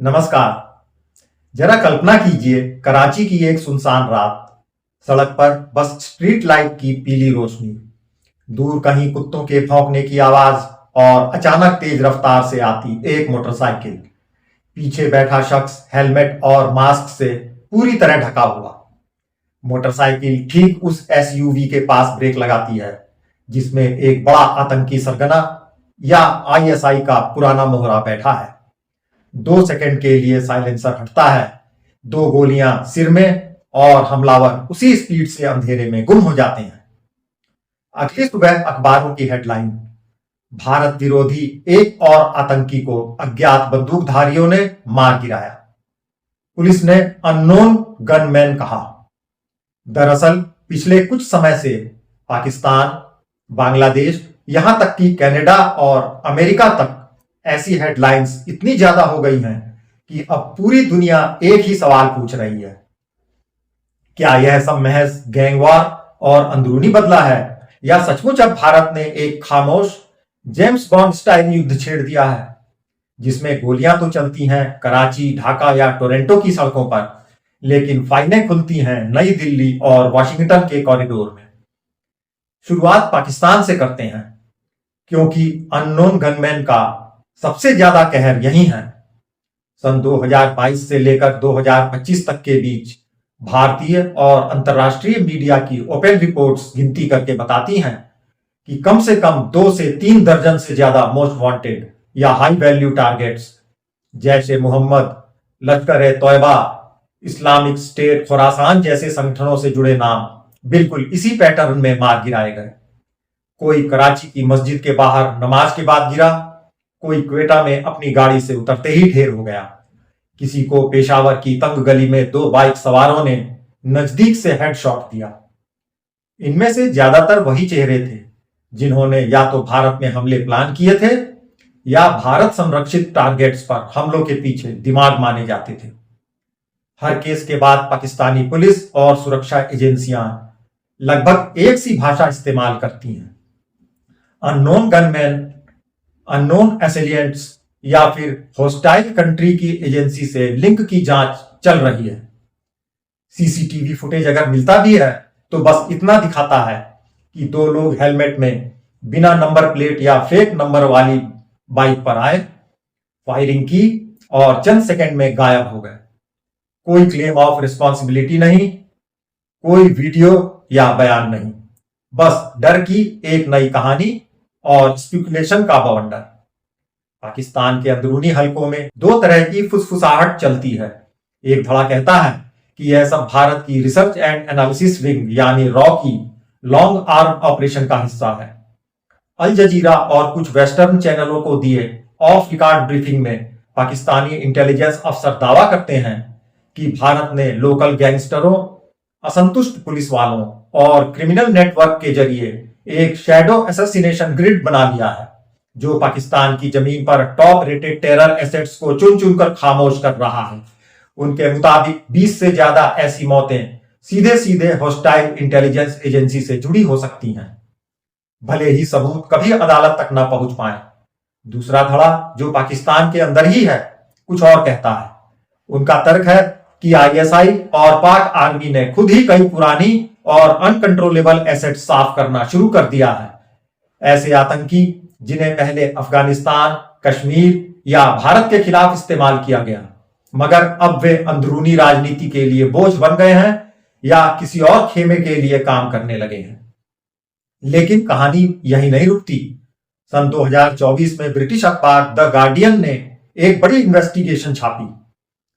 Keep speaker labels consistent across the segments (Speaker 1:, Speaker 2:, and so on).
Speaker 1: नमस्कार। जरा कल्पना कीजिए, कराची की एक सुनसान रात। सड़क पर बस स्ट्रीट लाइट की पीली रोशनी, दूर कहीं कुत्तों के भौंकने की आवाज और अचानक तेज रफ्तार से आती एक मोटरसाइकिल। पीछे बैठा शख्स हेलमेट और मास्क से पूरी तरह ढका हुआ। मोटरसाइकिल ठीक उस एसयूवी के पास ब्रेक लगाती है जिसमें एक बड़ा आतंकी सरगना या आईएसआई का पुराना मोहरा बैठा है। 2 सेकंड के लिए साइलेंसर हटता है, 2 गोलियां सिर में और हमलावर उसी स्पीड से अंधेरे में गुम हो जाते हैं। अगली सुबह अखबारों की हेडलाइन, भारत विरोधी एक और आतंकी को अज्ञात बंदूकधारियों ने मार गिराया। पुलिस ने अननोन गनमैन कहा। दरअसल पिछले कुछ समय से पाकिस्तान, बांग्लादेश, यहां तक कि कनाडा और अमेरिका तक ऐसी हेडलाइंस इतनी ज्यादा हो गई हैं कि अब पूरी दुनिया एक ही सवाल पूछ रही है, क्या यह सब महज गैंगवार और अंदरूनी बदला है या सचमुच अब भारत ने एक खामोश जेम्स बॉन्ड स्टाइल युद्ध छेड़ दिया है, जिसमें गोलियां तो चलती हैं कराची, ढाका या टोरंटो की सड़कों पर, लेकिन फाइलें खुलती हैं नई दिल्ली और वॉशिंगटन के कॉरिडोर में। शुरुआत पाकिस्तान से करते हैं, क्योंकि अननोन गनमैन का सबसे ज्यादा कहर यही है। सन 2022 से लेकर 2025 तक के बीच भारतीय और अंतर्राष्ट्रीय मीडिया की ओपन रिपोर्ट्स गिनती करके बताती हैं कि कम से कम 2 से 3 दर्जन से ज्यादा मोस्ट वांटेड या हाई वैल्यू टारगेट्स जैसे मोहम्मद, लश्कर-ए-तौयबा, इस्लामिक स्टेट, खुरासान जैसे संगठनों से जुड़े नाम बिल्कुल इसी पैटर्न में मार गिराए गए। कोई कराची की मस्जिद के बाहर नमाज के बाद गिरा, कोई क्वेटा में अपनी गाड़ी से उतरते ही ढेर हो गया, किसी को पेशावर की तंग गली में 2 बाइक सवारों ने नजदीक से हेडशॉट दिया। इनमें से ज्यादातर वही चेहरे थे जिन्होंने या तो भारत में हमले प्लान किए थे या भारत संरक्षित टारगेट्स पर हमलों के पीछे दिमाग माने जाते थे। हर केस के बाद पाकिस्तानी पुलिस और सुरक्षा एजेंसियां लगभग एक सी भाषा इस्तेमाल करती हैं। अननोन गनमैन, अननोन एसेलिएंट्स या फिर होस्टाइल कंट्री की एजेंसी से लिंक की जांच चल रही है। सीसीटीवी फुटेज अगर मिलता भी है तो बस इतना दिखाता है कि 2 लोग हेलमेट में बिना नंबर प्लेट या फेक नंबर वाली बाइक पर आए, फायरिंग की और चंद सेकंड में गायब हो गए। कोई क्लेम ऑफ रिस्पॉन्सिबिलिटी नहीं, कोई वीडियो या बयान नहीं, बस डर की एक नई कहानी और स्पेकुलेशन का बवंडर। पाकिस्तान के अंदरूनी हलकों में 2 तरह की फुसफुसाहट चलती है। एक धड़ा कहता है कि यह सब भारत की रिसर्च एंड एनालिसिस विंग यानी रॉ की लॉन्ग आर्म ऑपरेशन का हिस्सा है। अल जजीरा और कुछ वेस्टर्न चैनलों को दिए ऑफ रिकॉर्ड ब्रीफिंग में पाकिस्तानी इंटेलिजेंस अफसर दावा करते हैं कि भारत ने लोकल गैंगस्टरों, असंतुष्ट पुलिस वालों और क्रिमिनल नेटवर्क के जरिए एक शैडो असैसिनेशन ग्रिड बना लिया है, जो पाकिस्तान की जमीन पर टॉप रेटेड टेरर एसेट्स को चुन चुनकर खामोश कर रहा है। उनके मुताबिक 20 से ज्यादा ऐसी मौतें सीधे सीधे होस्टाइल इंटेलिजेंस एजेंसी से जुड़ी हो सकती हैं, भले ही सबूत कभी अदालत तक ना पहुंच पाए। दूसरा धड़ा, जो पाकिस्तान के अंदर ही है, कुछ और कहता है। उनका तर्क है कि आईएसआई और पाक आर्मी ने खुद ही कई पुरानी और अनकंट्रोलेबल एसेट साफ करना शुरू कर दिया है। ऐसे आतंकी जिन्हें पहले अफगानिस्तान, कश्मीर या भारत के खिलाफ इस्तेमाल किया गया, मगर अब वे अंदरूनी राजनीति के लिए बोझ बन गए हैं या किसी और खेमे के लिए काम करने लगे हैं। लेकिन कहानी यही नहीं रुकती। सन 2024 में ब्रिटिश अखबार द गार्डियन ने एक बड़ी इन्वेस्टिगेशन छापी,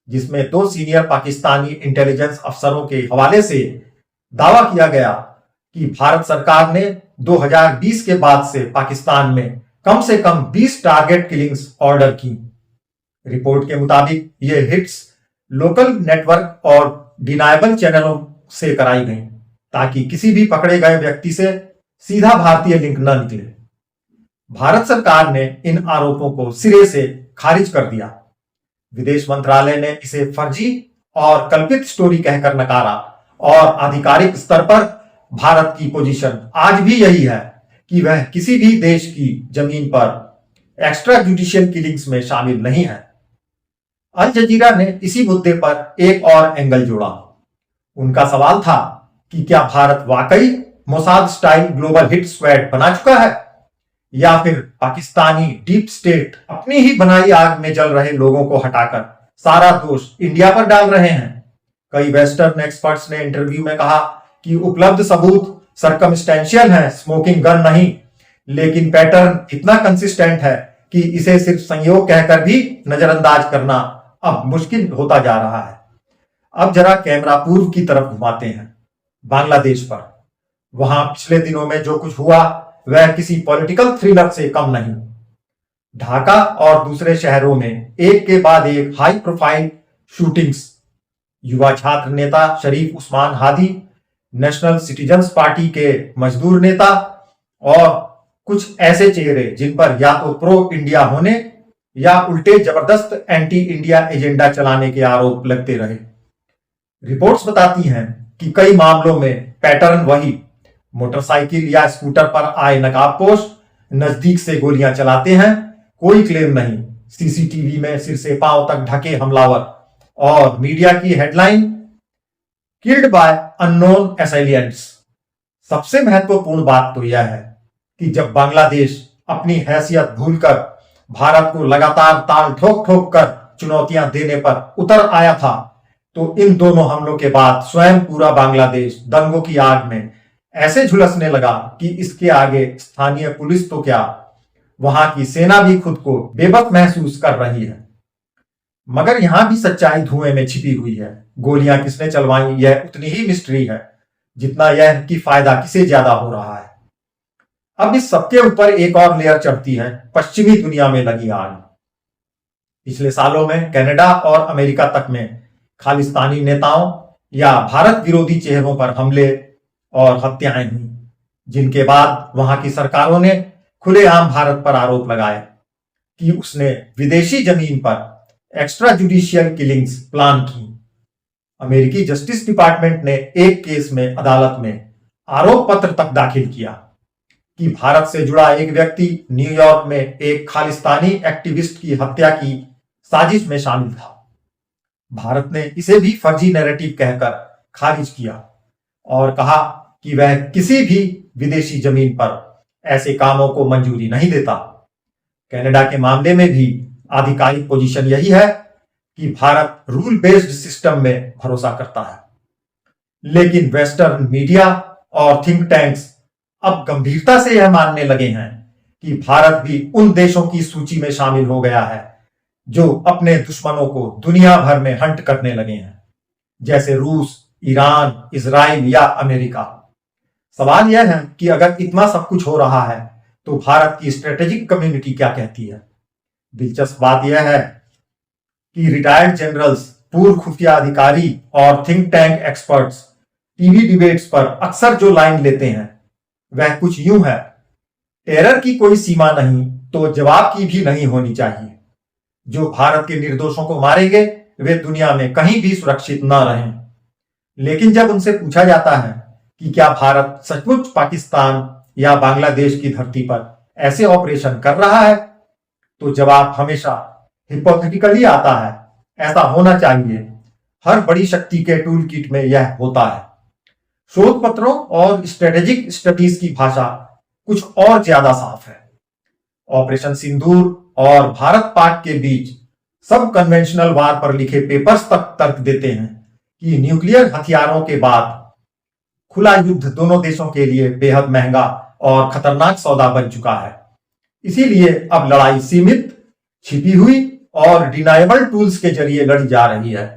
Speaker 1: जिसमें 2 सीनियर पाकिस्तानी इंटेलिजेंस अफसरों के हवाले से दावा किया गया कि भारत सरकार ने 2020 के बाद से पाकिस्तान में कम से कम 20 टारगेट किलिंग्स ऑर्डर की। रिपोर्ट के मुताबिक ये हिट्स लोकल नेटवर्क और डिनायबल चैनलों से कराई गई, ताकि किसी भी पकड़े गए व्यक्ति से सीधा भारतीय लिंक न निकले। भारत सरकार ने इन आरोपों को सिरे से खारिज कर दिया। विदेश मंत्रालय ने इसे फर्जी और कल्पित स्टोरी कहकर नकारा और आधिकारिक स्तर पर भारत की पोजीशन आज भी यही है कि वह किसी भी देश की जमीन पर एक्स्ट्रा जुडिशियल किलिंग्स में शामिल नहीं है। अल जजीरा ने इसी मुद्दे पर एक और एंगल जोड़ा। उनका सवाल था कि क्या भारत वाकई Mossad style global hit squad बना चुका है, या फिर पाकिस्तानी डीप स्टेट अपनी ही बनाई आग में जल रहे लोगों को हटाकर सारा दोष इंडिया पर डाल रहे हैं। कई वेस्टर्न एक्सपर्ट्स ने इंटरव्यू में कहा कि उपलब्ध सबूत सर्कमस्टेंशियल हैं, स्मोकिंग गन नहीं, लेकिन पैटर्न इतना कंसिस्टेंट है कि इसे सिर्फ संयोग कहकर भी नजरअंदाज करना अब मुश्किल होता जा रहा है। अब जरा कैमरा पूर्व की तरफ घुमाते हैं, बांग्लादेश पर। वहां पिछले दिनों में जो कुछ हुआ वह किसी पॉलिटिकल थ्रिलर से कम नहीं। ढाका और दूसरे शहरों में एक के बाद एक हाई प्रोफाइल शूटिंग्स, युवा छात्र नेता Sharif Osman Hadi, National Citizens Party के मजदूर नेता और कुछ ऐसे चेहरे जिन पर या तो प्रो इंडिया होने या उल्टे जबरदस्त एंटी इंडिया एजेंडा चलाने के आरोप लगते रहे। रिपोर्ट्स बताती हैं कि कई मामलों में पैटर्न वही, मोटरसाइकिल या स्कूटर पर आए नकाबपोश नजदीक से गोलियां चलाते हैं, कोई क्लेम नहीं, सीसीटीवी में सिर से पांव तक ढके हमलावर, और मीडिया की हेडलाइन किल्ड बाय अननोन असैलिएंट्स। सबसे महत्वपूर्ण बात तो यह है कि जब बांग्लादेश अपनी हैसियत भूलकर भारत को लगातार ताल ठोक ठोक कर चुनौतियां देने पर उतर आया था, तो इन दोनों हमलों के बाद स्वयं पूरा बांग्लादेश दंगों की आग में ऐसे झुलसने लगा कि इसके आगे स्थानीय पुलिस तो क्या, वहां की सेना भी खुद को बेबस महसूस कर रही है। मगर यहां भी सच्चाई धुएं में छिपी हुई है। गोलियां किसने चलवाई यह उतनी ही मिस्ट्री है जितना यह कि फायदा किसे ज्यादा हो रहा है। अब इस सबके ऊपर एक और लेयर चढ़ती है, पश्चिमी दुनिया में लगी आग। पिछले सालों में कनाडा और अमेरिका तक में खालिस्तानी नेताओं या भारत विरोधी चेहरों पर हमले और हत्याएं हुई, जिनके बाद वहां की सरकारों ने खुलेआम भारत पर आरोप लगाए कि उसने विदेशी जमीन पर एक्स्ट्रा जुडिशियल किलिंग्स प्लान की। अमेरिकी जस्टिस डिपार्टमेंट ने एक केस में अदालत में आरोप पत्र तक दाखिल किया कि भारत से जुड़ा एक व्यक्ति न्यूयॉर्क में एक खालिस्तानी एक्टिविस्ट की हत्या की साजिश में शामिल था। भारत ने इसे भी फर्जी नैरेटिव कहकर खारिज किया और कहा कि वह किसी भी विदेशी जमीन पर ऐसे कामों को मंजूरी नहीं देता। कनाडा के मामले में भी आधिकारिक पोजीशन यही है कि भारत रूल बेस्ड सिस्टम में भरोसा करता है। लेकिन वेस्टर्न मीडिया और थिंक टैंक्स अब गंभीरता से यह मानने लगे हैं कि भारत भी उन देशों की सूची में शामिल हो गया है जो अपने दुश्मनों को दुनिया भर में हंट करने लगे हैं, जैसे रूस, ईरान, इजराइल या अमेरिका। सवाल यह है कि अगर इतना सब कुछ हो रहा है तो भारत की स्ट्रेटेजिक कम्युनिटी क्या कहती है। दिलचस्प बात यह है कि रिटायर्ड जनरल्स, पूर्व खुफिया अधिकारी और think tank experts TV debates पर अक्सर जो लाइन लेते हैं वह कुछ यूं है, टेरर की कोई सीमा नहीं तो जवाब की भी नहीं होनी चाहिए। जो भारत के निर्दोषों को मारेंगे वे दुनिया में कहीं भी सुरक्षित न रहें। लेकिन जब उनसे पूछा जाता है कि क्या भारत सचमुच पाकिस्तान या बांग्लादेश की धरती पर ऐसे ऑपरेशन कर रहा है, तो जवाब हमेशा हिपोथेटिकली आता है, ऐसा होना चाहिए। हर बड़ी शक्ति के टूल किट में यह होता है। शोध पत्रों और स्ट्रेटेजिक स्टडीज की भाषा कुछ और ज्यादा साफ है। ऑपरेशन सिंदूर और भारत पाक के बीच सब कन्वेंशनल वार पर लिखे पेपर्स तक तर्क देते हैं कि न्यूक्लियर हथियारों के बाद खुला युद्ध दोनों देशों के लिए बेहद महंगा और खतरनाक सौदा बन चुका है। इसीलिए अब लड़ाई सीमित, छिपी हुई और डिनायबल टूल्स के जरिए लड़ी जा रही है।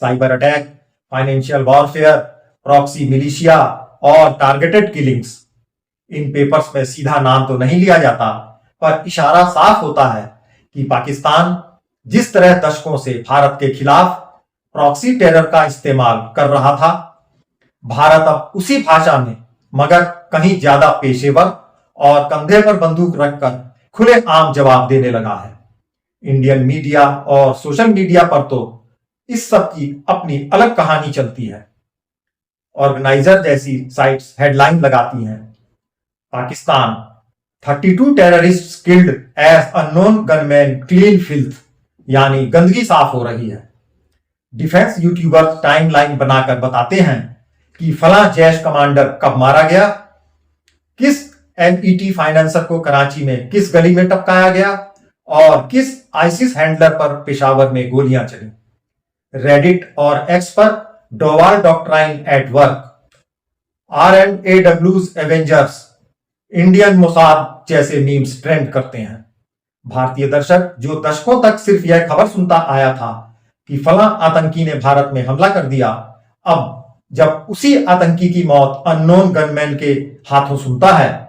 Speaker 1: Cyber attack, financial warfare, proxy militia और टारगेटेड किलिंग्स। इन पेपर्स में सीधा नाम तो नहीं लिया जाता, पर इशारा साफ होता है कि पाकिस्तान जिस तरह दशकों से भारत के खिलाफ प्रॉक्सी टेरर का इस्तेमाल कर रहा था, भारत अब उसी भाषा में मगर कहीं ज्यादा पेशेवर और कंधे पर बंदूक रखकर खुले आम जवाब देने लगा है। इंडियन मीडिया और सोशल मीडिया पर तो इस सब की अपनी अलग कहानी चलती है। ऑर्गेनाइजर जैसी साइट्स हेडलाइन लगाती हैं, Pakistan 32 terrorists killed as unknown gunman clean filth, यानी गंदगी साफ हो रही है। डिफेंस यूट्यूबर टाइमलाइन बनाकर बताते हैं कि फला जैश कमांडर कब मारा गया, किस एनईटी फाइनेंसर को कराची में किस गली में टपकाया गया और किस आईसिस हैंडलर पर पेशावर में गोलियां चली। रेडिट और एक्स पर Doval doctrine at work, RNAW's Avengers, Indian Mossad जैसे मीम्स ट्रेंड करते हैं। भारतीय दर्शक जो दशकों तक सिर्फ यह खबर सुनता आया था कि फला आतंकी ने भारत में हमला कर दिया, अब जब उसी आतंकी की मौत अननोन गनमैन के हाथों सुनता है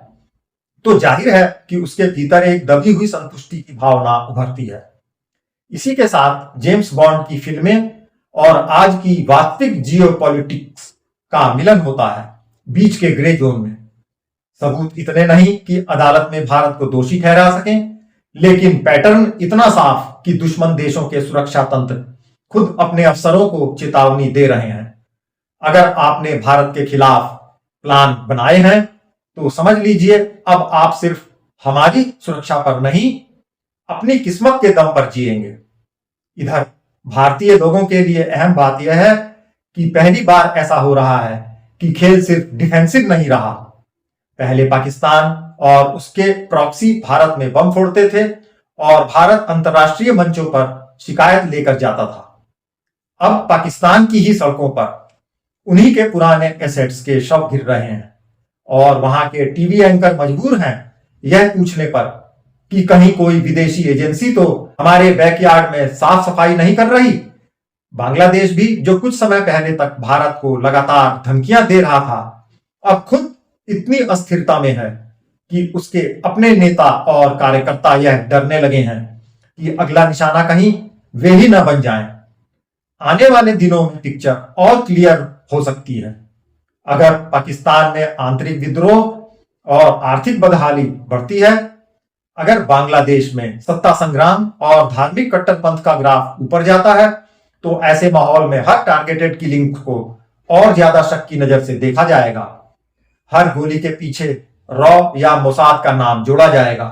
Speaker 1: तो जाहिर है कि उसके भीतर एक दबी हुई संतुष्टि की भावना उभरती है। इसी के साथ जेम्स बॉन्ड की फिल्में और आज की वास्तविक जियोपॉलिटिक्स का मिलन होता है बीच के ग्रे जोन में। सबूत इतने नहीं कि अदालत में भारत को दोषी ठहरा सकें, लेकिन पैटर्न इतना साफ कि दुश्मन देशों के सुरक्षा तंत्र खुद अपने अफसरों को चेतावनी दे रहे हैं। अगर आपने भारत के खिलाफ प्लान बनाए हैं तो समझ लीजिए अब आप सिर्फ हमारी सुरक्षा पर नहीं, अपनी किस्मत के दम पर जिएंगे। इधर भारतीय लोगों के लिए अहम बात यह है कि पहली बार ऐसा हो रहा है कि खेल सिर्फ डिफेंसिव नहीं रहा। पहले पाकिस्तान और उसके प्रॉक्सी भारत में बम फोड़ते थे और भारत अंतर्राष्ट्रीय मंचों पर शिकायत लेकर जाता था। अब पाकिस्तान की ही सड़कों पर उन्हीं के पुराने एसेट्स के शव गिर रहे हैं और वहां के टीवी एंकर मजबूर हैं यह पूछने पर कि कहीं कोई विदेशी एजेंसी तो हमारे बैकयार्ड में साफ सफाई नहीं कर रही। बांग्लादेश भी जो कुछ समय पहले तक भारत को लगातार धमकियां दे रहा था, अब खुद इतनी अस्थिरता में है कि उसके अपने नेता और कार्यकर्ता यह डरने लगे हैं कि अगला निशाना कहीं वे ही न बन जाएं। आने वाले दिनों में पिक्चर और क्लियर हो सकती है। अगर पाकिस्तान में आंतरिक विद्रोह और आर्थिक बदहाली बढ़ती है, अगर बांग्लादेश में सत्ता संग्राम और धार्मिक कट्टरपंथ का ग्राफ ऊपर जाता है, तो ऐसे माहौल में हर टारगेटेड किलिंग को और ज्यादा शक की नजर से देखा जाएगा। हर गोली के पीछे रॉ या मोसाद का नाम जोड़ा जाएगा।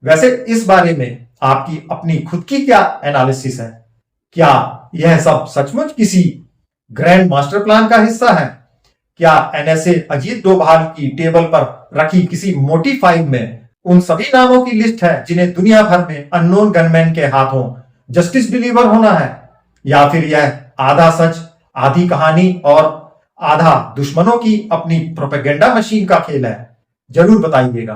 Speaker 1: वैसे इस बारे में आपकी अपनी खुद की क्या एनालिसिस है? क्या यह सब सचमुच किसी ग्रैंड मास्टर प्लान का हिस्सा है? क्या एनएसए अजीत डोभाल की टेबल पर रखी किसी मोटी फाइल में उन सभी नामों की लिस्ट है जिन्हें दुनिया भर में अननोन गनमैन के हाथों जस्टिस डिलीवर होना है? या फिर यह आधा सच, आधी कहानी और आधा दुश्मनों की अपनी प्रोपेगेंडा मशीन का खेल है? जरूर बताइएगा।